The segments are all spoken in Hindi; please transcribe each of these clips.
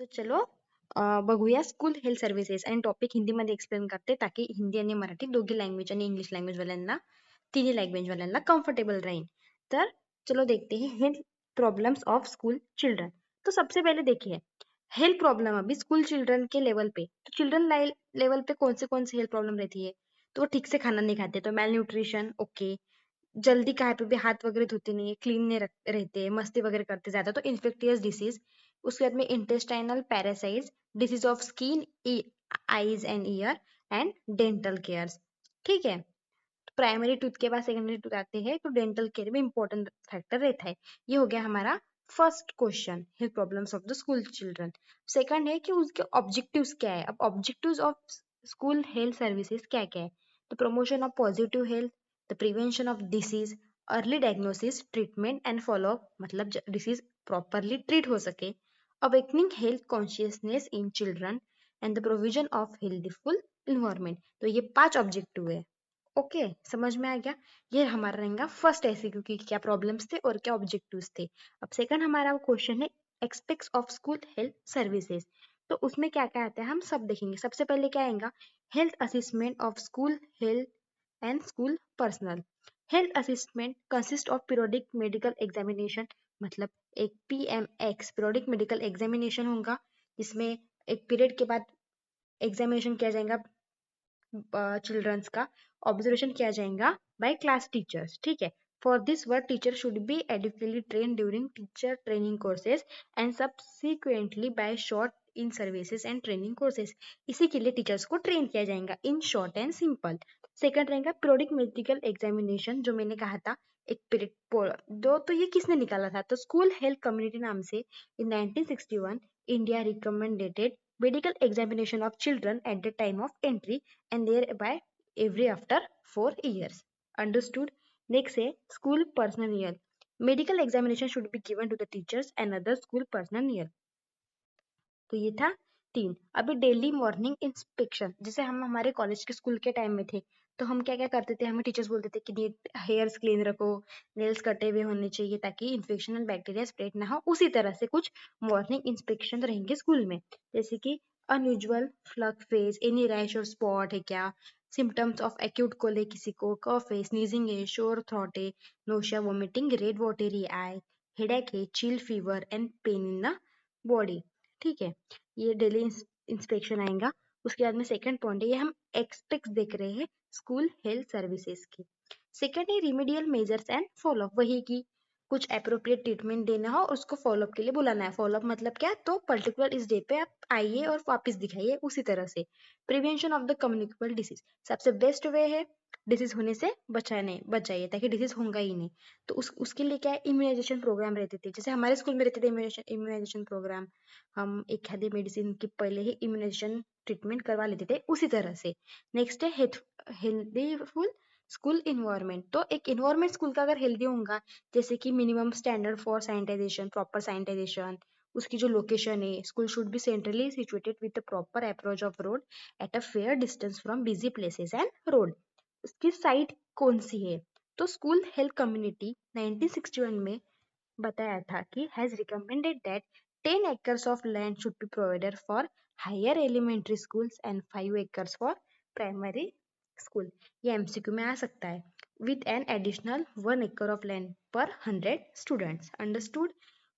तो चलो बघूया स्कूल हेल्थ सर्व्हिसेस आणि टॉपिक हिंदीमध्ये एक्सप्लेन करते ताकि हिंदी आणि मराठी दोघी लँग्वेज आणि इंग्लिश लँग्वेज वाल्यांना तिन्ही लँग्वेज वाल्यांना कंफर्टेबल राहील. तर चलो देखते हैं health problems of school children. तो सबसे पहले देखिए हेल्थ प्रॉब्लम अभी स्कूल चिल्ड्रन के लेवल पे. तो चिल्ड्रन लेवल पे कौन से हेल्थ प्रॉब्लम रहती है. तो वो ठीक से खाना नहीं खाते तो मेल न्यूट्रिशन ओके. जल्दी कहाँ पे भी हाथ वगैरह धोते नहीं है, क्लीन नहीं रहते, मस्ती वगैरह करते ज्यादा तो इन्फेक्टियस डिसीज. उसके बाद में intestinal parasites, disease of skin, eyes and year and dental care. ठीक है. प्राइमरी टूथ के बाद सेकेंडरी टूथ आते हैं तो डेंटल केयर में इंपॉर्टेंट फैक्टर रहता है. ये हो गया हमारा first question health problems of the school children. Second है कि उसके ऑब्जेक्टिव्स क्या है. अब objectives of school health services क्या क्या है. The promotion of positive health, the prevention of disease, early diagnosis, treatment and follow up मतलब डिसीज प्रॉपरली ट्रीट हो सके, awakening health consciousness in children and the provision of healthful environment. तो ये 5 ऑब्जेक्टिव है. ओके समझ में आ गया. ये हमारा रहेगा फर्स्ट ऐसे क्योंकि क्या प्रॉब्लम्स थे और क्या ऑब्जेक्टिव्स थे. अब सेकंड हमारा क्वेश्चन है aspects of school health services. तो उसमें क्या क्या आता है हम सब देखेंगे. सबसे पहले क्या आएगा health assessment of school health and school personal. Health assessment consist of periodic medical examination मतलब एक PMX पीरियोडिक मेडिकल एग्जामिनेशन होगा जिसमें एक पीरियड के बाद एग्जामिनेशन किया जाएगा चिल्ड्रंस का. ऑब्जर्वेशन किया जाएगा बाय क्लास टीचर्स. ठीक है. For this work teacher should be adequately train during teacher training courses and subsequently by short in services and training courses. इसी के लिए टीचर्स को ट्रेन किया जाएगा in short and simple. Second रहेगा पीरियोडिक मेडिकल एग्जामिनेशन जो मैंने कहा था एक पीरियड दो. तो ये किसने निकाला था तो स्कूल हेल्थ कम्युनिटी नाम से इन 1961 India recommended medical examination of children at the time of entry and thereby every after 4 years. Understood? Next है school personnel. Medical examination should be given to the teachers and other school personnel. तो ये था 3. अभी डेली मॉर्निंग इंस्पेक्शन जैसे हम हमारे कॉलेज के स्कूल के टाइम में थे तो हम क्या क्या करते थे. हमें टीचर्स बोलते थे कि हेयर्स क्लीन रखो, नेल्स कटे हुए होने चाहिए ताकि इन्फेक्शन एंड बैक्टीरिया स्प्रेड ना हो. उसी तरह से कुछ मॉर्निंग इंस्पेक्शन रहेंगे स्कूल में जैसे कि अनयूजुअल फ्लग फेस, एनी रैश और स्पॉट है क्या, सिम्टम्स ऑफ एक्यूट कोल्ड है किसी को, कफ है, स्नीजिंग है, शोर थ्रॉट है, नोशिया, वोमिटिंग, रेड वाटरी आई, हेडेक है, chill fever and pain in the body. ठीक है. ये डेली इंस्पेक्शन आएगा. उसके बाद में सेकंड पॉइंट है ये हम एक्सपेक्ट देख रहे हैं स्कूल हेल्थ सर्विसेज की. सेकंड है रिमीडियल मेजर्स एंड फॉलोअप वही की कुछ अप्रोप्रिएट ट्रीटमेंट देना हो उसको फॉलोअप के लिए बुलाना है. फॉलोअप मतलब क्या तो पर्टिकुलर इस डे पे आप आइए और वापस दिखाइए. उसी तरह से prevention of the communicable disease सबसे बेस्ट वे है डिसीज होने से बच जाइए ताकि डिसीज होगा ही नहीं. तो उसके लिए क्या है इम्यूनाइजेशन प्रोग्राम रहते थे जैसे हमारे स्कूल में रहते थे इम्यूनाइजेशन प्रोग्राम. हम एक खाद्य मेडिसिन की पहले ही इम्यूनाइजेशन ट्रीटमेंट करवा लेते थे उसी तरह से. नेक्स्ट है हेल्दीफुल स्कूल इन्वायरमेंट. तो एक इन्वायरमेंट स्कूल का अगर हेल्दी होगा जैसे कि minimum standard for sanitisation, proper sanitisation, उसकी जो लोकेशन है school should be centrally situated with the proper approach of road at a fair distance from busy places and road. उसकी साइट कौन सी है तो स्कूल हेल्थ कम्युनिटी 1961 में बताया था कि has recommended that 10 acres of land should be provided for higher elementary schools and 5 acres for primary school. ये एमसीक्यू में आ सकता है. with an additional 1 acre of land per 100 students. Understood?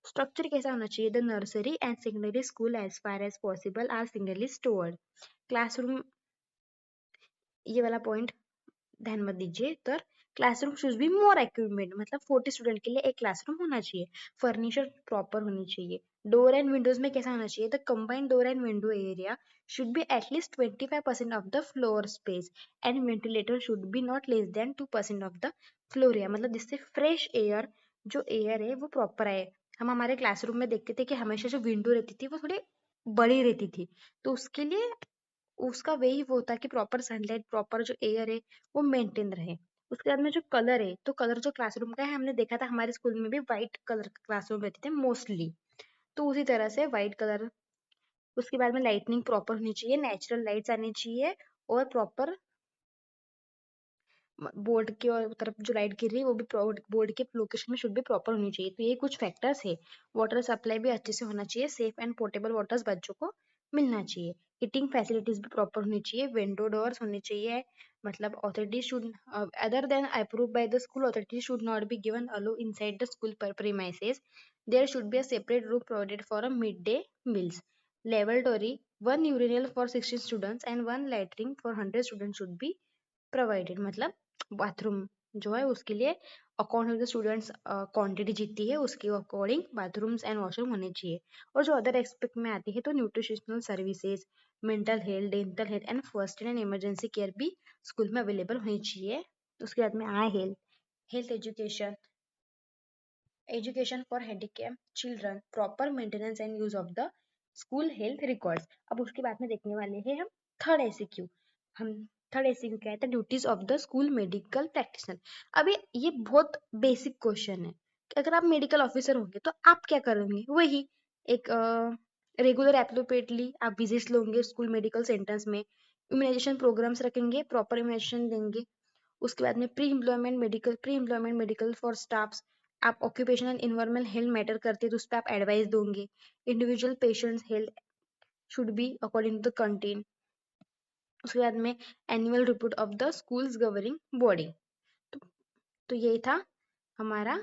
Structure कैसा होना चाहिए the nursery and secondary school as far as possible are singly stored. Classroom ये वाला पॉइंट ध्यान मत दीजिए. तर classroom should be more equipment मतलब 40 स्टूडेंट के लिए एक क्लासरूम होना चाहिए. फर्नीचर प्रॉपर होनी चाहिए. डोर एंड विंडोज में कैसा होना चाहिए the combined door and window area should be at least 25% of the floor space and ventilator should be not less than 2% of the floor area मतलब जिससे फ्रेश एयर जो एयर है वो प्रॉपर आए. हम हमारे क्लासरूम में देखते थे कि हमेशा जो विंडो रहती थी वो थोड़ी बड़ी रहती थी तो उसके लिए उसका वे ही वो होता है कि प्रॉपर सनलाइट प्रॉपर जो एयर है वो मेंटेन रहे. उसके बाद में जो कलर है तो कलर जो क्लासरूम का है हमने देखा था हमारे स्कूल में भी व्हाइट कलर का क्लासरूम रहते थे मोस्टली. तो उसी तरह से व्हाइट कलर. उसके बाद में लाइटनिंग प्रॉपर होनी चाहिए, नेचुरल लाइट्स आनी चाहिए और प्रॉपर बोर्ड की तरफ जो लाइट गिर रही है वो भी बोर्ड के लोकेशन में शुड भी प्रॉपर होनी चाहिए। तो ये कुछ फैक्टर्स है। वाटर सप्लाई भी अच्छे से होना चाहिए, सेफ एंड पोर्टेबल वाटर्स बच्चों को मिलना चाहिए। हीटिंग फैसिलिटीज भी प्रॉपर होनी चाहिए, विंडो डोर्स होने चाहिए। मतलब authority should other than approve by the school authority should not be given allow inside the school premises. There should be a separate room provided for a midday meals. Lavatory, one urinal for 16 students and one latrine for 100 students should be provided. मतलब बाथरूम जो है उसके लिए according to the students quantity जितनी है उसके अकॉर्डिंग बाथरूम्स एंड वॉशरूम होने चाहिए। और जो अदर एक्सपेक्ट में आती है तो nutritional services, mental health, dental health and first and emergency care भी स्कूल में अवेलेबल होनी चाहिए। उसके बाद में eye health, health education, education for handicap children, proper maintenance and use of the school health records. अब उसके बाद में देखने वाले हैं हम थर्ड एसीक्यू। हम थर्ड एसीक्यू क्या है, the duties of the school medical practitioner. अभी ये बहुत बेसिक क्वेश्चन है कि अगर आप मेडिकल ऑफिसर होंगे तो आप क्या करेंगे। वही एक रेगुलर एप्रोप्रिएटली आप विजिट्स लोगे स्कूल मेडिकल सेंटर्स में, इम्यूनाइजेशन प्रोग्राम्स रखेंगे, प्रॉपर इम्यूनाइजेशन देंगे। उसके बाद में pre employment medical for staffs. आप ऑक्यूपेशनल इन्वायरमेंट हेल्थ मैटर करते हैं तो उस पर आप एडवाइस दोगे। Individual patients health should be according to the content. उसके बाद में annual report of the schools governing body. तो, तो ये था हमारा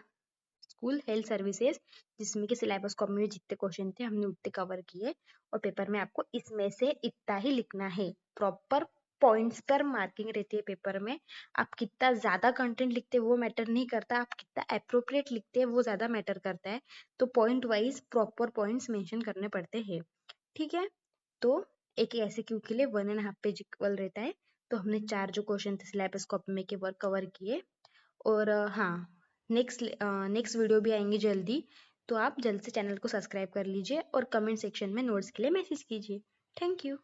स्कूल हेल्थ सर्विसेज, जिसमें कि सिलेबस कॉपी में जितने क्वेश्चन थे हमने उतने कवर किए। और पेपर में आपको इसमें से इतना ही लिखना है। प्रॉपर पॉइंट्स पर मार्किंग रहती है पेपर में। आप कितना ज्यादा कंटेंट लिखते हैं वो मैटर नहीं करता, आप कितना अप्रोप्रिएट लिखते हैं वो ज्यादा मैटर करता है। तो point wise proper points mention करने पड़ते हैं। ठीक है, तो एक ऐसे क्यू के लिए 1.5 पेज इक्वल रहता है। तो हमने 4 जो क्वेश्चन थे सिलेबस कॉपी में के वर्क कवर किए। और हाँ, नेक्स्ट वीडियो भी आएंगी जल्दी। तो आप जल्द से चैनल को सब्सक्राइब कर लीजिए और कमेंट सेक्शन में नोट्स के लिए मैसेज कीजिए। Thank you.